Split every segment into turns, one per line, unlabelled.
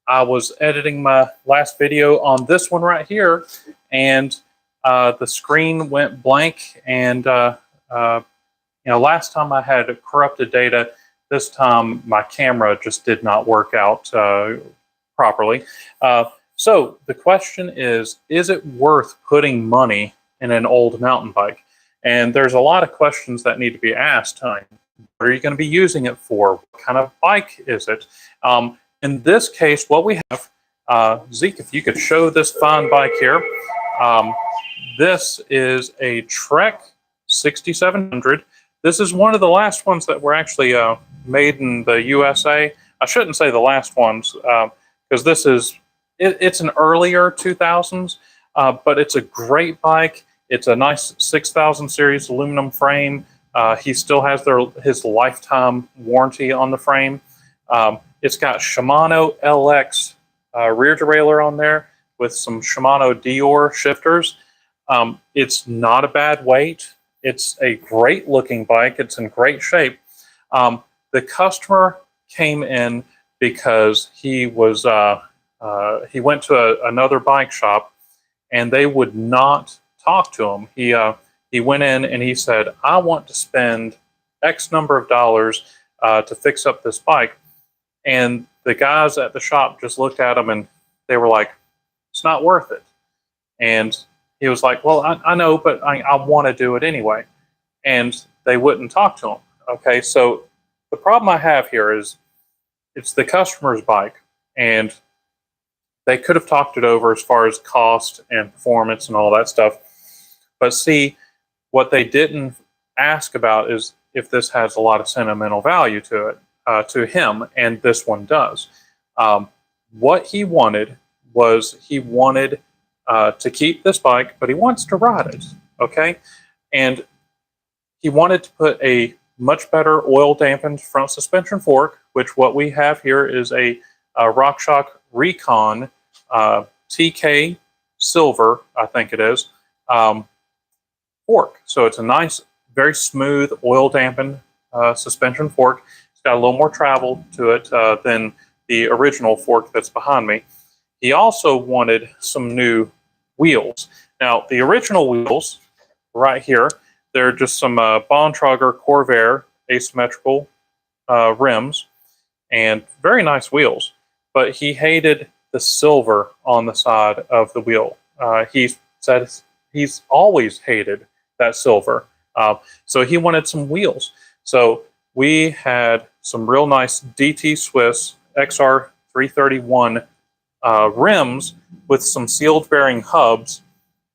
I was editing my last video on this one right here, and the screen went blank. And last time I had corrupted data. This time my camera just did not work out properly. So the question is it worth putting money in an old mountain bike? And there's a lot of questions that need to be asked. What are you going to be using it for? What kind of bike is it? In this case, what we have, Zeke, if you could show this fine bike here. This is a Trek 6700. This is one of the last ones that were actually made in the USA. I shouldn't say the last ones because this is, it's an earlier 2000s, but it's a great bike. It's a nice 6000 series aluminum frame. He still has his lifetime warranty on the frame. It's got Shimano LX rear derailleur on there with some Shimano Dior shifters. It's not a bad weight. It's a great looking bike. It's in great shape. The customer came in because he was he went to another bike shop and they would not talk to him. He went in and he said, I want to spend X number of dollars to fix up this bike. And the guys at the shop just looked at him and they were like, it's not worth it. And he was like, well, I know, but I want to do it anyway. And they wouldn't talk to him. Okay, so the problem I have here is it's the customer's bike, and they could have talked it over as far as cost and performance and all that stuff. But see, what they didn't ask about is if this has a lot of sentimental value to it, to him, and this one does. What he wanted was he wanted to keep this bike, but he wants to ride it, okay? And he wanted to put a much better oil-dampened front suspension fork, which what we have here is a RockShox Recon TK Silver, I think it is, fork. So it's a nice, very smooth, oil-dampened suspension fork. It's got a little more travel to it than the original fork that's behind me. He also wanted some new wheels. Now, the original wheels, right here, they're just some Bontrager Corvair asymmetrical rims, and very nice wheels. But he hated the silver on the side of the wheel. He said he's always hated that silver. So he wanted some wheels. So we had some real nice DT Swiss XR 331 rims with some sealed bearing hubs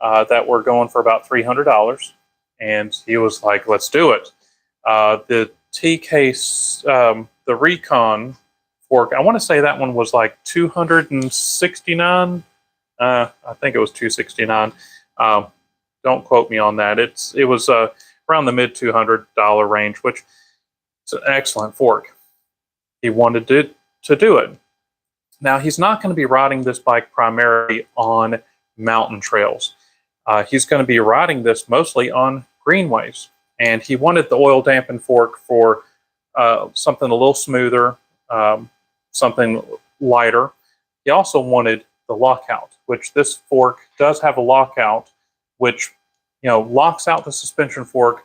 that were going for about $300. And he was like, let's do it. The TK, the Recon fork, I want to say that one was like $269. I think it was $269. Don't quote me on that. It was around the mid $200 range, which is an excellent fork. He wanted to do it. Now, he's not going to be riding this bike primarily on mountain trails. He's going to be riding this mostly on greenways. And he wanted the oil dampened fork for something a little smoother, something lighter. He also wanted the lockout, which this fork does have a lockout, which locks out the suspension fork,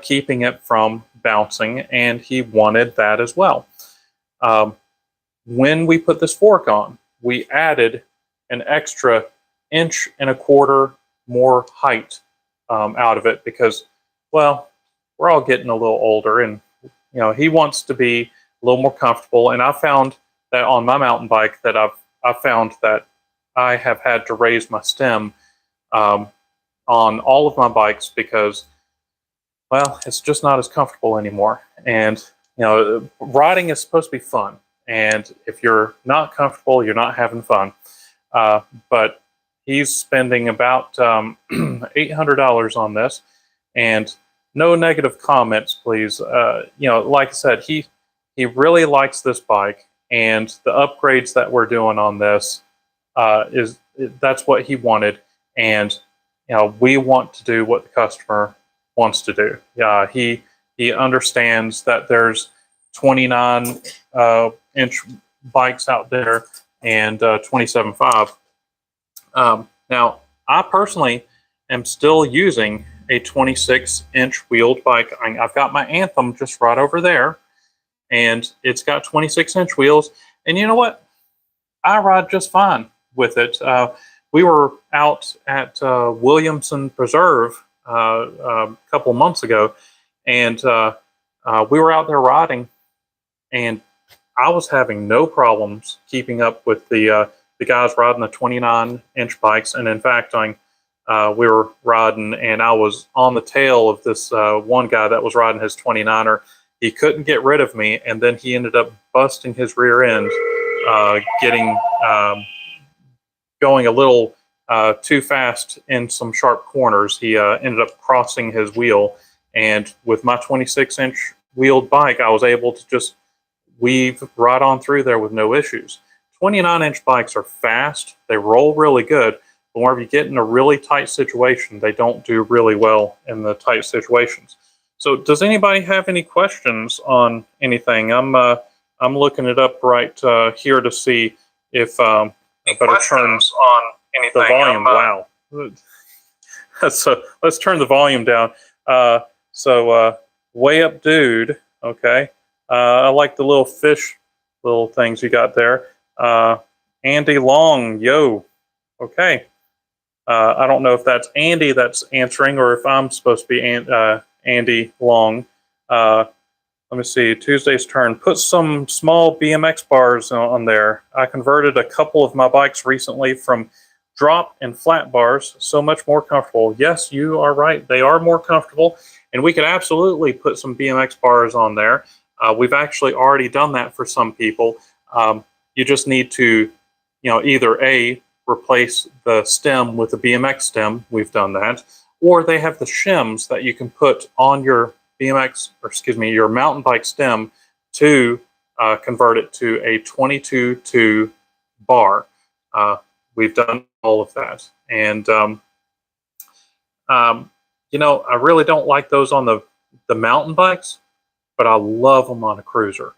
keeping it from bouncing, and he wanted that as well. When we put this fork on, we added an extra 1.25 inches more height out of it because, well, we're all getting a little older, and he wants to be a little more comfortable. And I found that on my mountain bike that I've found that I have had to raise my stem on all of my bikes because, well, it's just not as comfortable anymore. And riding is supposed to be fun. And if you're not comfortable, you're not having fun. But he's spending about $800 on this, and no negative comments, please. Like I said, he really likes this bike, and the upgrades that we're doing on this that's what he wanted, and we want to do what the customer wants to do. He understands that there's 29 inch bikes out there and 27.5. Now, I personally am still using a 26-inch wheeled bike. I've got my Anthem just right over there, and it's got 26-inch wheels. And you know what? I ride just fine with it. We were out at Williamson Preserve a couple months ago, and we were out there riding, and I was having no problems keeping up with the guys riding the 29-inch bikes. And in fact, we were riding, and I was on the tail of this one guy that was riding his 29er. He couldn't get rid of me, and then he ended up busting his rear end, going a little too fast in some sharp corners. He ended up crossing his wheel, and with my 26-inch wheeled bike, I was able to just weave right on through there with no issues. 29-inch bikes are fast, they roll really good, but whenever you get in a really tight situation, they don't do really well in the tight situations. So does anybody have any questions on anything? I'm looking it up right here to see if I better turn on anything. The volume. Wow. So let's turn the volume down. Way Up Dude. Okay. I like the little fish, little things you got there. Andy Long. Yo. Okay. I don't know if that's Andy that's answering or if I'm supposed to be Andy Long. Let me see, Tuesday's Turn. Put some small BMX bars on there. I converted a couple of my bikes recently from drop and flat bars, so much more comfortable. Yes, you are right. They are more comfortable, and we could absolutely put some BMX bars on there. We've actually already done that for some people. You just need to, either A, replace the stem with a BMX stem. We've done that. Or they have the shims that you can put on your your mountain bike stem to convert it to a 22-2 bar. We've done all of that. And, I really don't like those on the mountain bikes, but I love them on a cruiser.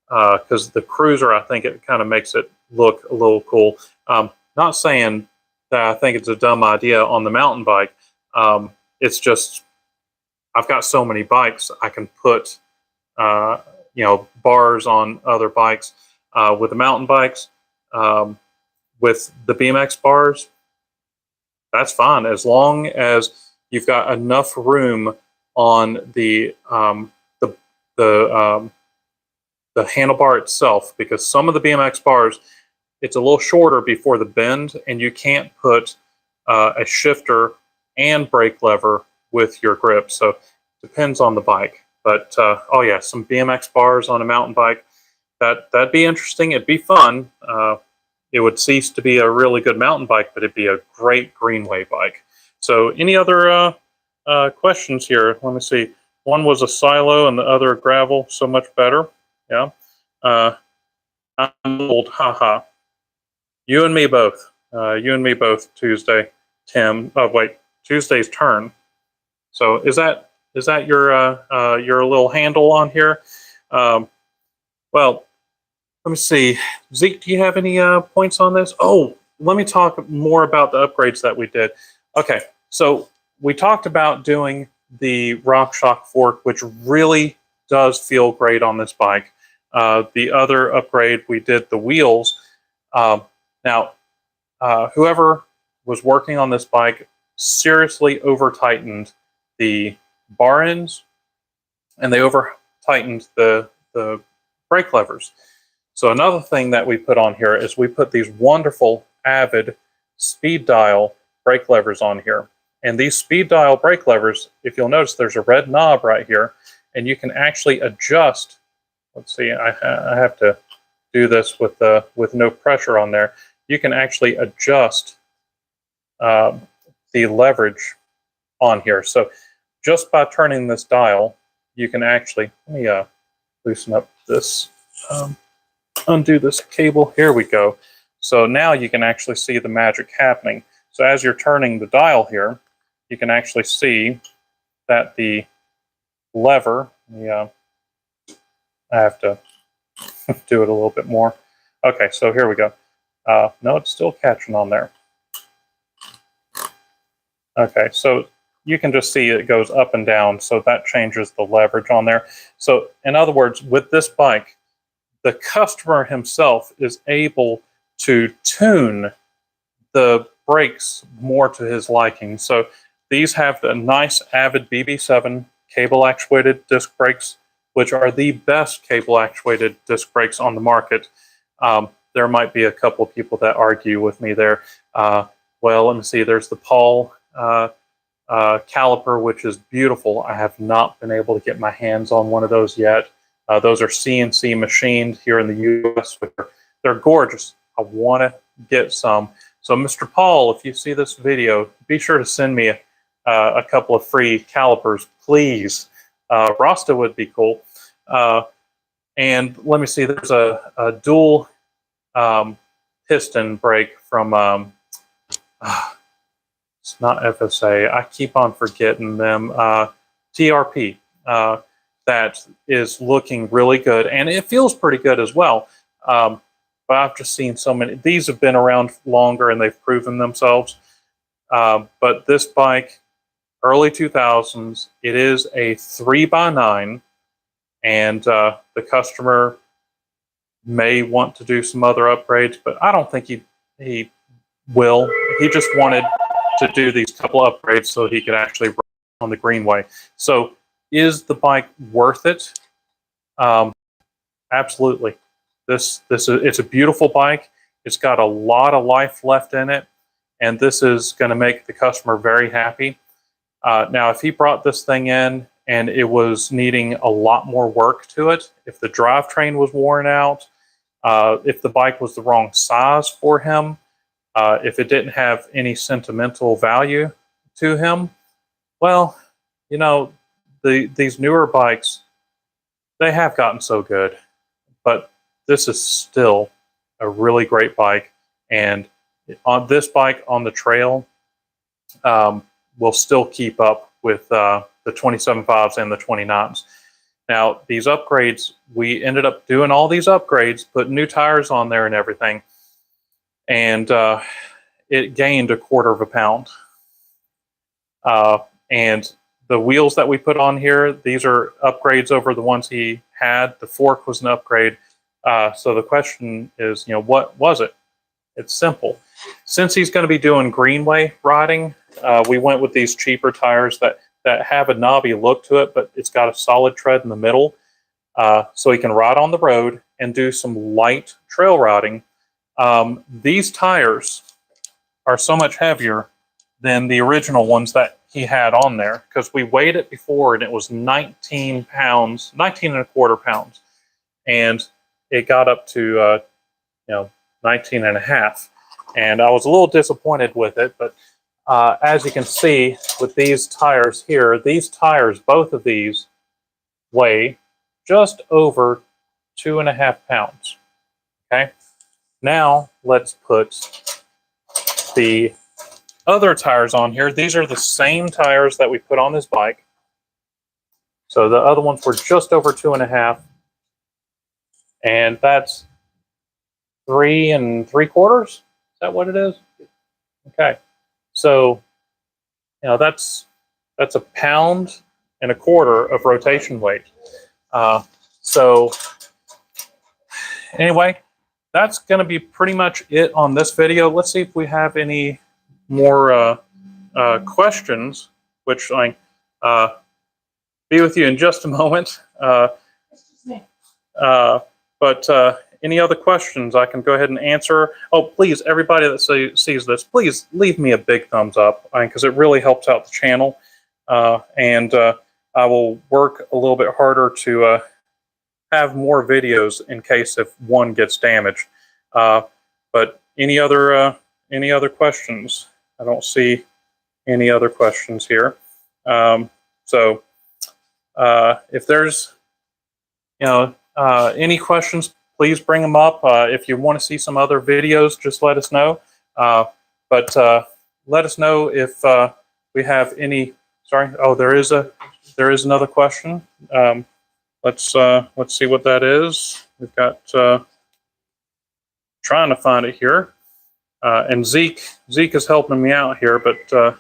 Because the cruiser, I think it kind of makes it look a little cool. Not saying that I think it's a dumb idea on the mountain bike. It's just, I've got so many bikes, I can put, bars on other bikes. With the mountain bikes, with the BMX bars, that's fine as long as you've got enough room on the handlebar itself, because some of the BMX bars, it's a little shorter before the bend, and you can't put a shifter and brake lever with your grip. So it depends on the bike. But oh yeah, some BMX bars on a mountain bike, that'd be interesting. It'd be fun. It would cease to be a really good mountain bike, but it'd be a great greenway bike. So any other questions here? Let me see. One was a silo and the other a gravel. So much better. Yeah. I'm old. Haha. You and me both. You and me both. Tuesday, Tim. Oh wait, Tuesday's Turn. So is that your little handle on here? Well, let me see. Zeke, do you have any points on this? Oh, let me talk more about the upgrades that we did. Okay, so we talked about doing the RockShox fork, which really does feel great on this bike. The other upgrade, we did the wheels. Now, whoever was working on this bike seriously over-tightened the bar ends, and they over-tightened the brake levers. So another thing that we put on here is we put these wonderful Avid speed dial brake levers on here. And these speed dial brake levers, if you'll notice, there's a red knob right here, and you can actually adjust. Let's see, I have to do this with no pressure on there. You can actually adjust the leverage on here. So just by turning this dial, you can actually, let me loosen up this, undo this cable. Here we go. So now you can actually see the magic happening. So as you're turning the dial here, you can actually see that the lever, I have to do it a little bit more. Okay, so here we go. No, it's still catching on there. Okay, so you can just see it goes up and down, so that changes the leverage on there. So in other words, with this bike, the customer himself is able to tune the brakes more to his liking. So these have the nice Avid BB7 cable actuated disc brakes, which are the best cable actuated disc brakes on the market. There might be a couple of people that argue with me there. Well, let me see, there's the Paul caliper, which is beautiful. I have not been able to get my hands on one of those yet. Those are CNC machined here in the US. They're gorgeous. I want to get some. So Mr. Paul, if you see this video, be sure to send me a couple of free calipers, please. Rasta would be cool. And let me see, there's a dual piston brake from, it's not FSA, I keep on forgetting them, TRP, that is looking really good, and it feels pretty good as well. But I've just seen so many. These have been around longer and they've proven themselves. But this bike, early 2000s, it is a 3x9, and the customer may want to do some other upgrades, but I don't think he will. He just wanted to do these couple upgrades so he could actually run on the Greenway. So is the bike worth it? Absolutely. It's a beautiful bike. It's got a lot of life left in it, and this is going to make the customer very happy. Now, if he brought this thing in and it was needing a lot more work to it, if the drivetrain was worn out, if the bike was the wrong size for him, if it didn't have any sentimental value to him, well, you know, these newer bikes, they have gotten so good, but this is still a really great bike, and on this bike on the trail will still keep up with the 27.5s and the 29s. Now, these upgrades, we ended up doing all these upgrades, putting new tires on there and everything, and it gained 1/4 pound. And the wheels that we put on here, these are upgrades over the ones he had. The fork was an upgrade. So the question is, you know, what was it? It's simple. Since he's going to be doing Greenway riding, we went with these cheaper tires that have a knobby look to it, but it's got a solid tread in the middle, so he can ride on the road and do some light trail riding. These tires are so much heavier than the original ones that he had on there, because we weighed it before and it was 19 pounds, 19.25 pounds, and it got up to 19.5, and I was a little disappointed with it. But as you can see with these tires here, these tires, both of these, weigh just over 2.5 pounds. Okay, now let's put the other tires on here. These are the same tires that we put on this bike. So the other ones were just over 2.5, and that's 3 3/4. Is that what it is? Okay, so that's 1.25 pounds of rotation weight. So anyway, that's going to be pretty much it on this video. Let's see if we have any more questions, which I be with you in just a moment. But any other questions I can go ahead and answer. Oh, please, everybody that sees this, please leave me a big thumbs up, because it really helps out the channel. And I will work a little bit harder to have more videos in case if one gets damaged. But any other questions? I don't see any other questions here. So if there's any questions, please bring them up. If you want to see some other videos, just let us know. But let us know if we have any. Sorry. Oh, there is another question. Let's see what that is. We've got trying to find it here. And Zeke is helping me out here, but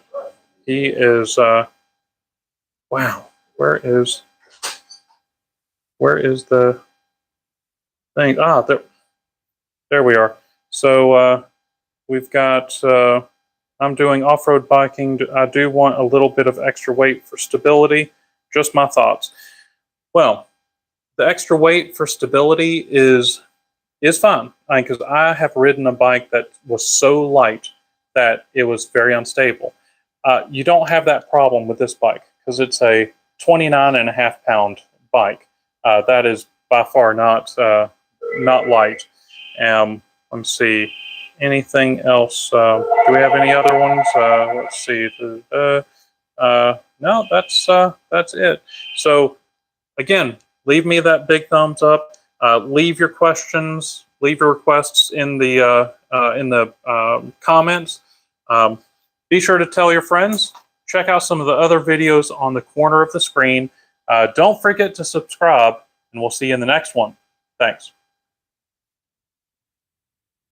he is, wow, where is the thing? Ah, there we are. So we've got, I'm doing off-road biking. I do want a little bit of extra weight for stability. Just my thoughts. Well, the extra weight for stability is fine, because I have ridden a bike that was so light that it was very unstable. You don't have that problem with this bike because it's a 29.5-pound bike. That is by far not light. Let's see, anything else? Do we have any other ones? Let's see. No, that's it. So again, leave me that big thumbs up. Leave your questions, leave your requests in the comments. Be sure to tell your friends. Check out some of the other videos on the corner of the screen. Don't forget to subscribe, and we'll see you in the next one. Thanks.